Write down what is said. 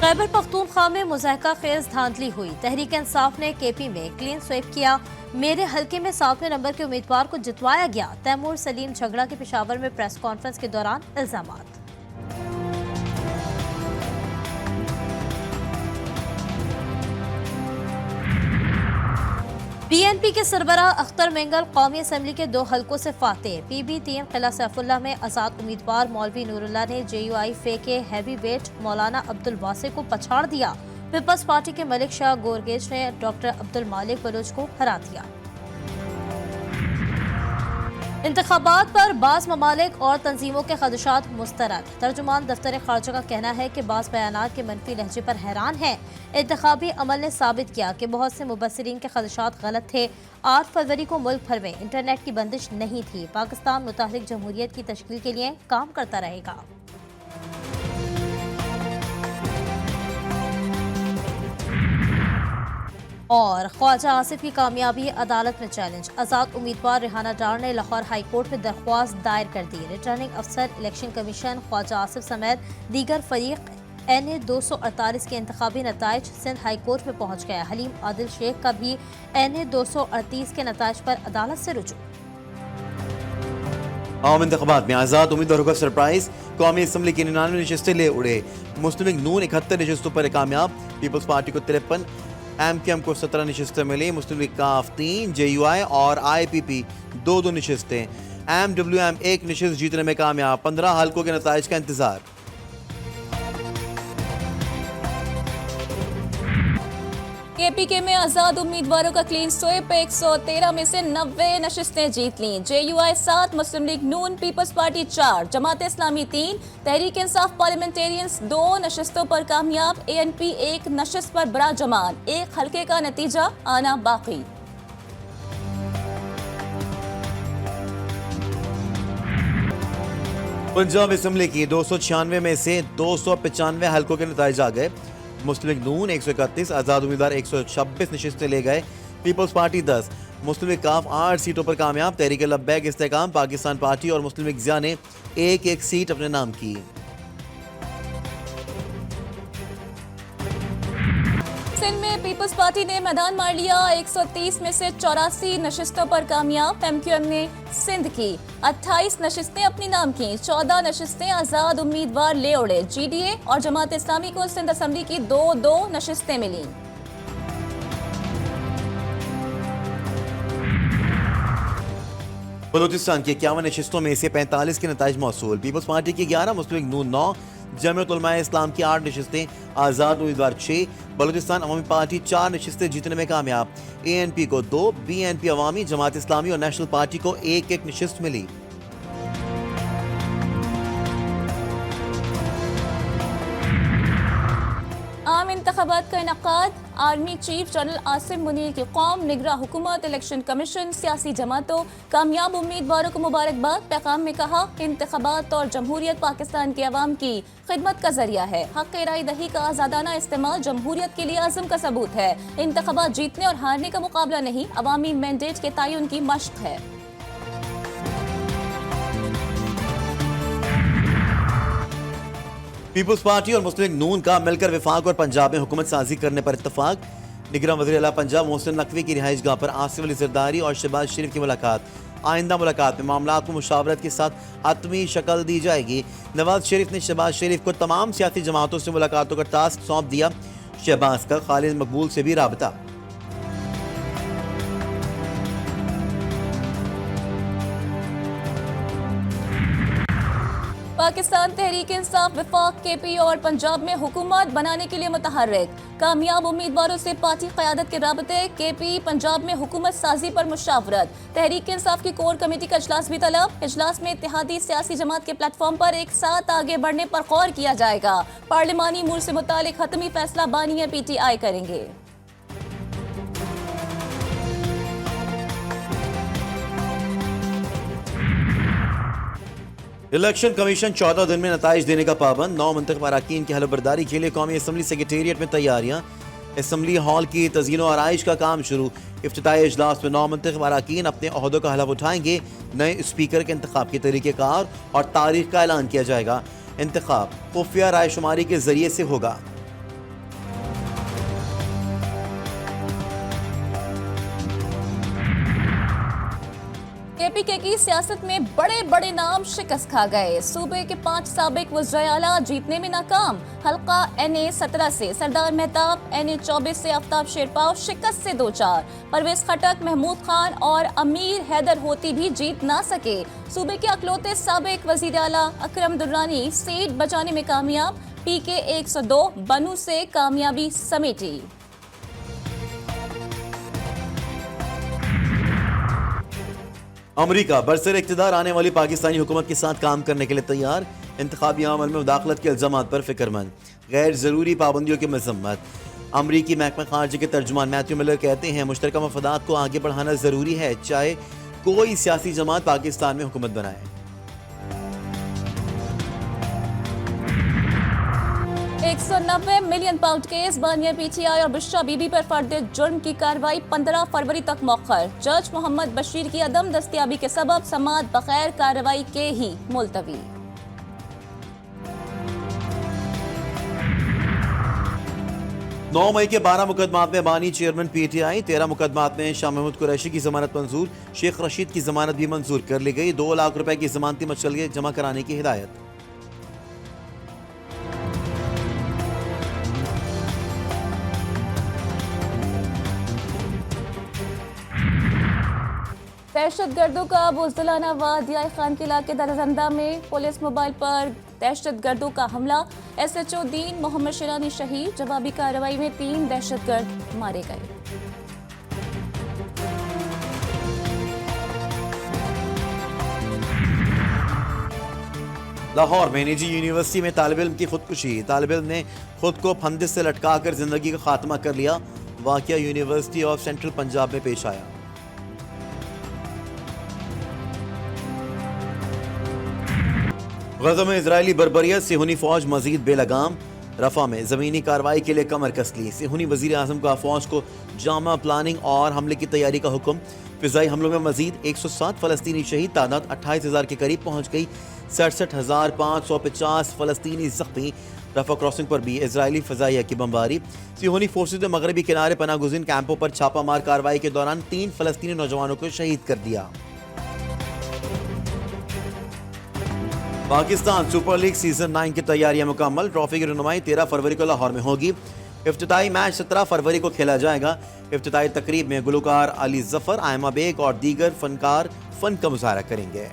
खैबर पख्तूनख्वा में मुज़ाहका खेज धांधली हुई। तहरीक इंसाफ ने केपी में क्लीन स्वीप किया। मेरे हल्के में 7वें नंबर के उम्मीदवार को जितवाया गया। तैमूर सलीम झगड़ा के पेशावर में प्रेस कॉन्फ्रेंस के दौरान इल्जामात। बीएनपी के सरबरा अख्तर मेंगल कौमी असम्बली के 2 हलकों से फातेह। PB3 किला सैफुल्लाह में आजाद उम्मीदवार मौलवी नूरुल्लाह ने JUI फे के हैवी वेट मौलाना अब्दुल वासे को पछाड़ दिया। पीपल्स पार्टी के मलिक शाह गोरगेज ने डॉक्टर अब्दुल मालिक बलोच को हरा दिया। इंतखाबात पर बाज़ ममालिक और तंजीमों के खदशात मुस्तरद। तर्जुमान दफ्तर खारजा का कहना है कि बाज़ बयानात के मनफी लहजे पर हैरान है। इंतखाबी अमल ने साबित किया कि बहुत से मुबस्सिरीन के खदशात गलत थे। 8 फरवरी को मुल्क भर में इंटरनेट की बंदिश नहीं थी। पाकिस्तान मुतहरिक जमहूरियत की तश्कील के लिए काम करता रहेगा। और ख्वाजा आसिफ की कामयाबी अदालत में चैलेंज। आजाद उम्मीदवार रेहाना डार ने लाहौर हाई कोर्ट में दरख्वास्त दायर कर दी। रिटर्निंग अफसर इलेक्शन कमीशन ख्वाजा आसिफ समेत दीगर फरीक NA 248 के इंतखाबी नताइज सिंध हाई कोर्ट में पहुंच गया। हलीम आदिल शेख का भी NA 238 के नताइज पर अदालत से रुजू। आम इंतखाबात में आजाद उम्मीदवारों का सरप्राइज। कौमी असम्बली की 99 नशस्तें ले उड़े। मुस्लिम लीग नून 71 नशस्तों पर कामयाब। पीपल्स पार्टी को 53, MKM को 17 नशस्तें मिली। मुस्लिम लीग काफ 3, JUI और IPP 2-2 नशस्तें। MWM 1 नशस्त जीतने में कामयाब। 15 हल्कों के नताइज का इंतजार। KPK में आजाद उम्मीदवारों का क्लीन स्वीप। 113 में से 90 नशिस्तें जीत लीं। JUI 7, मुस्लिम लीग नून, peoples party 4, Jamaat Islami 3, Tehreek Insaf parliamentarians 2 नशिस्तों पर कामयाब। ANP 1 नशिस्त पर बड़ा जमान। 1 हल्के का नतीजा आना बाकी। पंजाब असम्बली की 296 में से 295 हल्कों के नताइज आ गए। मुस्लिम लीग नून 131, आजाद उम्मीदवार 126 नशस्तें ले गए। पीपल्स पार्टी 10, मुस्लिम लीग काफ 8 सीटों पर कामयाब। तहरीक लब्बैक इस्तेकाम, पाकिस्तान पार्टी और मुस्लिम लीग ज़िया ने 1-1 सीट अपने नाम की। सिंध में पीपल्स पार्टी ने मैदान मार लिया। 130 में से 84 नशिस्तों पर कामयाब। MQM ने सिंध की 28 नशिस्तें अपनी नाम की। 14 नशिस्तें आजाद उम्मीदवार ले उड़े। GDA और जमात इस्लामी को सिंध असम्बली की 2-2 नशिस्तें मिली। बलूचिस्तान की 51 नशिस्तों में से 45 के नताइज मौसूल। पीपल्स पार्टी की 11, मुस्लिम लीग नून 9, जमीयत उलमा इस्लाम की 8 नशिस्तें, आजाद उम्मीदवार 6। बलूचिस्तान अवामी पार्टी 4 नशिस्तें जीतने में कामयाब। ANP को 2, BNP अवामी, जमात इस्लामी और नेशनल पार्टी को 1-1 नशिस्त मिली। आम इंतखाबात का इनकाद। Army chief general Asim Munir की कौम, निगरां हुकूमत, इलेक्शन कमीशन, सियासी जमातों, कामयाब उम्मीदवारों को मुबारकबाद। पैगाम में कहा, इंतखाबात और जमहूरियत पाकिस्तान के अवाम की खिदमत का जरिया है। हक राय दही का आज़ादाना इस्तेमाल जमहूरियत के लिए आज़म का सबूत है। इंतखाबात जीतने और हारने का मुकाबला नहीं, अवामी मैंडेट के तयन की मश्क है। पीपल्स पार्टी और मुस्लिम लीग नून का मिलकर विफाक और पंजाब में हुकूमत साजी करने पर इत्तफाक। निगरां वज़ीर आला पंजाब मोहसिन नकवी की रिहाइश गाह पर आसिफ अली ज़रदारी और शहबाज शरीफ की मुलाकात। आइंदा मुलाकात में मामलात को मुशावरत के साथ हतमी शक्ल दी जाएगी। नवाज शरीफ ने शहबाज शरीफ को तमाम सियासी जमातों से मुलाकातों का टास्क सौंप दिया। शहबाज का खालिद मकबूल से भी राबता। पाकिस्तान तहरीक इंसाफ वफाक KP और पंजाब में हुकूमत बनाने के लिए मुतहर्रिक। कामयाब उम्मीदवारों से पार्टी क़यादत के राबते। KP पंजाब में हुकूमत साजी पर मुशावरत। तहरीक इंसाफ की कोर कमेटी का इजलास भी तलब। इजलास में इत्तेहादी सियासी जमात के प्लेटफॉर्म पर एक साथ आगे बढ़ने पर गौर किया जाएगा। पार्लिमानी अमूर से मुतालिक हतमी फैसला बानी PTI करेंगे। इलेक्शन कमीशन 14 दिन में नताइज देने का पाबंद। 9 मुंतखब अरकान की हलफबरदारी के लिए कौमी असम्बली सेक्रेटेरिएट में तैयारियां। असम्बली हॉल की तज़यीन और आराइश का काम शुरू। इफ्तिताई इजलास में 9 मुंतखब अरकान अपने ओहदों का हलफ उठाएंगे। नए स्पीकर के इंतखाब के तरीक़ेकार और तारीख का ऐलान किया जाएगा। इंतखाब खुफिया राय शुमारी के जरिए से होगा। की सियासत में बड़े बड़े नाम शिकस्त खा गए। सूबे के 5 साबिक वज़ीर आला जीतने में नाकाम। हल्का NA 17 से सरदार मेहताब, NA 24 से आफ्ताब शेरपाव शिकस्त से 2-4। परवेज खटक, महमूद खान और अमीर हैदर होती भी जीत ना सके। सूबे के अकलौते साबिक वज़ीर आला अकरम दुर्रानी सीट बचाने में कामयाब। PK 102 बनू से कामयाबी समेटी। अमरीका बरसर इक़्तिदार आने वाली पाकिस्तानी हुकूमत के साथ काम करने के लिए तैयार। इंतखाबी अमल में मुदाखलत के इल्ज़ामात पर फिक्रमंद। गैर ज़रूरी पाबंदियों की मज़म्मत। अमरीकी महकमा खारजा के तर्जुमान मैथ्यू मिलर कहते हैं मुश्तरका मफादात को आगे बढ़ाना ज़रूरी है, चाहे कोई सियासी जमात पाकिस्तान में हुकूमत बनाए। 190 मिलियन पाउंड केस बानिया PTI और बुशरा बीबी पर फर्द जुर्म की कार्रवाई 15 फरवरी तक मौखर। जज मोहम्मद बशीर की अदम दस्तियाबी के सबब समाअत बगैर कार्रवाई के ही मुलतवी। नौ मई के 12 मुकदमात में बानी चेयरमैन PTI, 13 मुकदमात में शाह महमूद कुरैशी की जमानत मंजूर। शेख रशीद की जमानत भी मंजूर कर ली गई। 2 लाख रुपए की जमानती मशगले जमा कराने की हिदायत। दहशतगर्दों का बुज़दिलाना वादिया खान के इलाके दरजंदा में पुलिस मोबाइल पर दहशतगर्दों का हमला। SHO दीन मोहम्मद शिरानी शहीद। जवाबी कार्रवाई में 3 दहशतगर्द मारे गए। लाहौर में निजी यूनिवर्सिटी में तालिब इल्म की खुदकुशी। तालिब इल्म ने खुद को फंदिश से लटकाकर जिंदगी का खात्मा कर लिया। वाकया यूनिवर्सिटी ऑफ सेंट्रल पंजाब में पेश आया। गज़ा में इजरायली बर्बरियत, सिहूनी फौज मजीद बेलगाम। रफा में ज़मीनी कार्रवाई के लिए कमर कस ली। सिहूनी वज़ीर आज़म का फौज को जामा प्लानिंग और हमले की तैयारी का हुक्म। फ़िज़ाई हमलों में मजीद 107 फ़लस्तीनी शहीद। तादाद 28,000 के करीब पहुँच गई। 67,550 फ़लस्तीनी ज़ख्मी। रफा क्रॉसिंग पर भी इजरायली फ़ज़ाइया की बमबारी। सिहूनी फोर्सेज ने मगरबी किनारे पनाह गुज़ीन कैंपों पर छापामार कार्रवाई के दौरान 3 फ़लस्तीनी नौजवानों को शहीद कर दिया। पाकिस्तान सुपर लीग सीजन 9 की तैयारियां मुकम्मल। ट्रॉफी की रनुमाई 13 फरवरी को लाहौर में होगी। इफ्तिताई मैच 17 फरवरी को खेला जाएगा। इफ्तिताई तकरीब में गुलकार अली जफर, आयमा बेग और दीगर फनकार फन का मुजाहरा करेंगे।